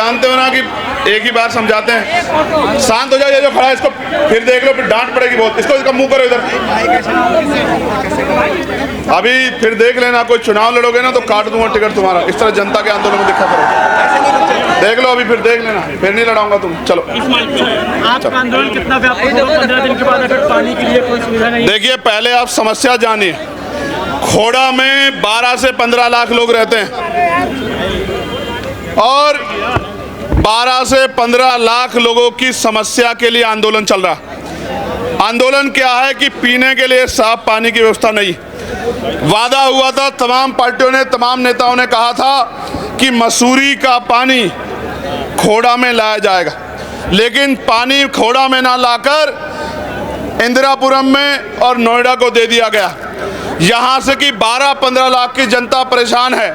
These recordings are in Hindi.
जानते हो ना कि एक ही बार समझाते हैं। शांत हो जाओ, ये जो खड़ा है इसको फिर देख लो, फिर डांट पड़ेगी बहुत। इसको इसका मुंह करो इधर। अभी फिर देख लेना, कोई चुनाव लड़ोगे ना तो काट दूंगा टिकट तुम्हारा। इस तरह जनता के आंदोलन में दिखा करो। देख लो, अभी फिर देख लेना, फिर नहीं लड़ाऊंगा तुम। चलो, आपका आंदोलन कितना व्यापक होगा 15 दिन के बाद अगर पानी के लिए कोई सुविधा नहीं? देखिए, पहले आप समस्या जानिए। खोड़ा में 12 से 15 लाख लोग रहते हैं और 12 से 15 लाख लोगों की समस्या के लिए आंदोलन चल रहा है। आंदोलन क्या है कि पीने के लिए साफ पानी की व्यवस्था नहीं। वादा हुआ था, तमाम पार्टियों ने, तमाम नेताओं ने कहा था कि मसूरी का पानी खोड़ा में लाया जाएगा, लेकिन पानी खोड़ा में ना लाकर इंदिरापुरम में और नोएडा को दे दिया गया। यहाँ से कि 12-15 लाख की जनता परेशान है।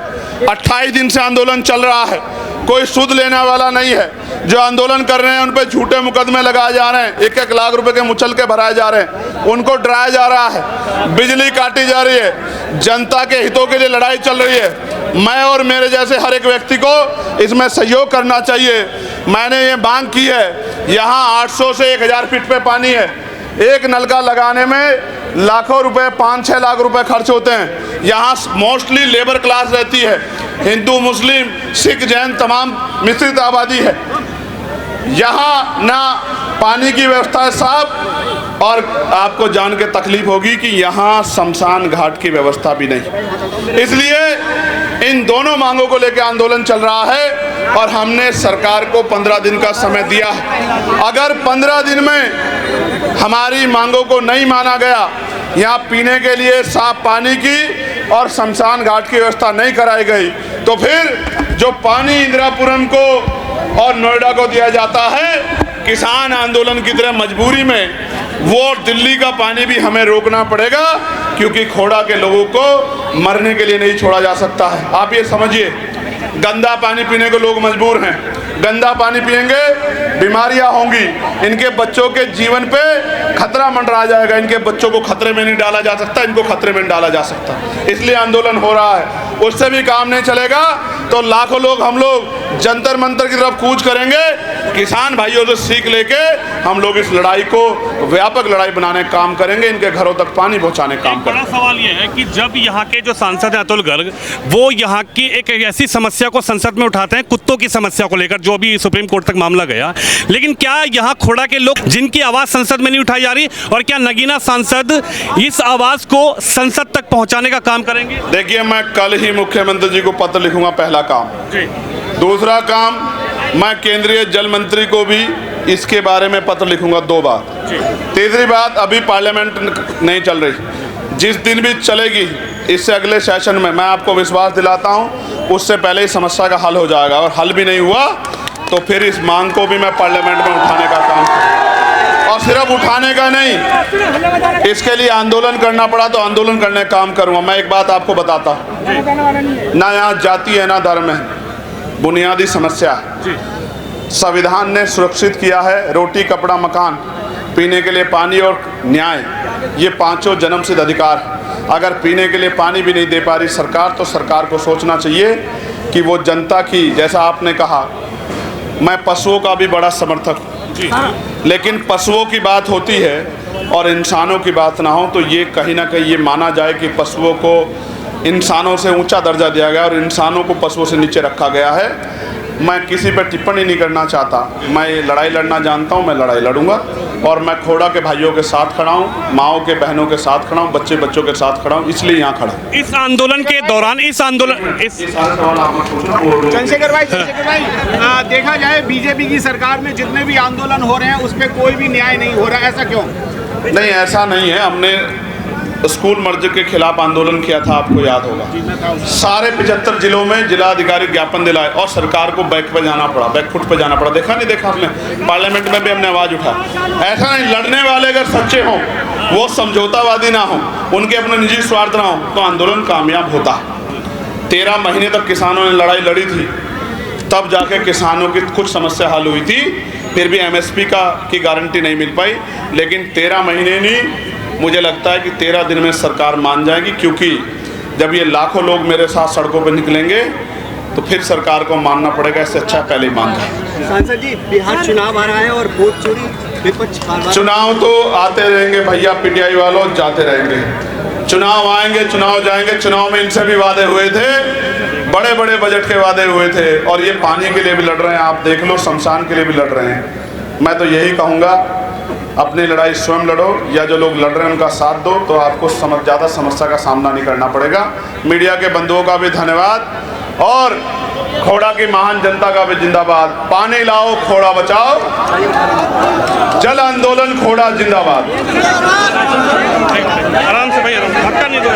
28 दिन से आंदोलन चल रहा है, कोई सुध लेने वाला नहीं है। जो आंदोलन कर रहे हैं उन पर झूठे मुकदमे लगाए जा रहे हैं, 1-1 लाख रुपए के मुचलके भराए जा रहे हैं, उनको डराया जा रहा है, बिजली काटी जा रही है, जनता के हितों के लिए लड़ाई चल रही है। मैं और मेरे जैसे हर एक व्यक्ति को इसमें सहयोग करना चाहिए। मैंने ये मांग की है, यहाँ 800 से 1000 फीट पे पानी है, एक नलका लगाने में लाखों रुपए, 5-6 लाख रुपए खर्च होते हैं। यहाँ मोस्टली लेबर क्लास रहती है, हिंदू, मुस्लिम, सिख, जैन, तमाम मिश्रित आबादी है। यहाँ ना पानी की व्यवस्था है साफ, और आपको जान के तकलीफ होगी कि यहाँ शमशान घाट की व्यवस्था भी नहीं। इसलिए इन दोनों मांगों को लेकर आंदोलन चल रहा है और हमने सरकार को 15 दिन का समय दिया है। अगर 15 दिन में हमारी मांगों को नहीं माना गया, यहाँ पीने के लिए साफ पानी की और शमशान घाट की व्यवस्था नहीं कराई गई, तो फिर जो पानी इंदिरापुरम को और नोएडा को दिया जाता है, किसान आंदोलन की तरह मजबूरी में वो दिल्ली का पानी भी हमें रोकना पड़ेगा, क्योंकि खोड़ा के लोगों को मरने के लिए नहीं छोड़ा जा सकता है। आप ये समझिए, गंदा पानी पीने को लोग मजबूर हैं। गंदा पानी पिएंगे, बीमारियां होंगी, इनके बच्चों के जीवन पे खतरा मंडरा जाएगा। इनके बच्चों को खतरे में नहीं डाला जा सकता, इनको खतरे में नहीं डाला जा सकता, इसलिए आंदोलन हो रहा है। उससे भी काम नहीं चलेगा तो लाखों लोग, हम लोग जंतर मंतर की तरफ कूच करेंगे। किसान भाइयों से सीख लेके हम लोग इस लड़ाई को व्यापक लड़ाई बनाने का काम करेंगे, इनके घरों तक पानी पहुंचाने का काम करेंगे। बड़ा सवाल ये है कि जब यहाँ के जो सांसद हैं अतुल गर्ग, वो यहाँ की एक ऐसी समस्या को संसद में उठाते हैं, कुत्तों की समस्या को लेकर, जो अभी सुप्रीम कोर्ट तक मामला गया, लेकिन क्या यहाँ खोड़ा के लोग, जिनकी आवाज़ संसद में नहीं उठाई जा रही, और क्या नगीना सांसद इस आवाज़ को संसद तक पहुँचाने का काम करेंगे? देखिए, मैं कल ही मुख्यमंत्री जी को पत्र लिखूंगा, पहला काम। दूसरा काम, मैं केंद्रीय जल मंत्री को भी इसके बारे में पत्र लिखूंगा 2 बार। तीसरी बात, अभी पार्लियामेंट नहीं चल रही, जिस दिन भी चलेगी इससे अगले सेशन में, मैं आपको विश्वास दिलाता हूं, उससे पहले ही समस्या का हल हो जाएगा। और हल भी नहीं हुआ तो फिर इस मांग को भी मैं पार्लियामेंट में उठाने का काम करूँ, और सिर्फ उठाने का नहीं, इसके लिए आंदोलन करना पड़ा तो आंदोलन करने का काम करूँगा। मैं एक बात आपको बताता हूँ, ना यहाँ जाति है ना धर्म है, बुनियादी समस्या है। संविधान ने सुरक्षित किया है रोटी, कपड़ा, मकान, पीने के लिए पानी और न्याय, ये 5 जन्मसिद्ध अधिकार। अगर पीने के लिए पानी भी नहीं दे पा रही सरकार, तो सरकार को सोचना चाहिए कि वो जनता की, जैसा आपने कहा, मैं पशुओं का भी बड़ा समर्थक हूँ, लेकिन पशुओं की बात होती है और इंसानों की बात ना हो, तो ये कहीं ना कहीं ये माना जाए कि पशुओं को इंसानों से ऊंचा दर्जा दिया गया और इंसानों को पशुओं से नीचे रखा गया है। मैं किसी पर टिप्पणी नहीं करना चाहता, मैं लड़ाई लड़ना जानता हूं, मैं लड़ाई लड़ूंगा, और मैं खोड़ा के भाइयों के साथ खड़ा हूं, माओं के बहनों के साथ खड़ा हूं, बच्चों के साथ खड़ा हूं, इसलिए यहाँ खड़ा हूं। इस आंदोलन के दौरान, चंद्रशेखर भाई, देखा जाए बीजेपी की सरकार में जितने भी आंदोलन हो रहे हैं उस पर कोई भी न्याय नहीं हो रहा, ऐसा क्यों? नहीं, ऐसा नहीं है। हमने स्कूल मर्ज के खिलाफ आंदोलन किया था, आपको याद होगा। सारे 75 जिलों में जिलाधिकारी ज्ञापन दिलाए और सरकार को बैक पे जाना पड़ा, बैकफुट पे जाना पड़ा। देखा नहीं देखा आपने? पार्लियामेंट में भी हमने आवाज़ उठाई। ऐसा नहीं, लड़ने वाले अगर सच्चे हों, वो समझौतावादी ना हो, उनके अपने निजी स्वार्थ ना हो, तो आंदोलन कामयाब होता। 13 महीने तक किसानों ने लड़ाई लड़ी थी, तब जाके किसानों की कुछ समस्या हल हुई थी। फिर भी MSP की गारंटी नहीं मिल पाई, लेकिन 13 महीने नहीं, मुझे लगता है कि 13 दिन में सरकार मान जाएगी, क्योंकि जब ये लाखों लोग मेरे साथ सड़कों पर निकलेंगे तो फिर सरकार को मानना पड़ेगा, इससे अच्छा पहले ही मान जाए। सांसद जी, बिहार चुनाव आ रहा है और वोट चोरी विपक्ष बार-बार चुनाव तो आते रहेंगे भैया, पीटीआई वालों जाते रहेंगे। चुनाव आएंगे, चुनाव जाएंगे। चुनाव में इनसे भी वादे हुए थे, बड़े बड़े बजट के वादे हुए थे, और ये पानी के लिए भी लड़ रहे हैं, आप देख लो, शमशान के लिए भी लड़ रहे हैं। मैं तो यही कहूँगा, अपनी लड़ाई स्वयं लड़ो, या जो लोग लड़ रहे हैं उनका साथ दो, तो आपको ज़्यादा समस्या का सामना नहीं करना पड़ेगा। मीडिया के बंधुओं का भी धन्यवाद, और खोड़ा की महान जनता का भी जिंदाबाद। पानी लाओ, खोड़ा बचाओ, जल आंदोलन खोड़ा जिंदाबाद। आराम से भाई, धक्का नहीं दो।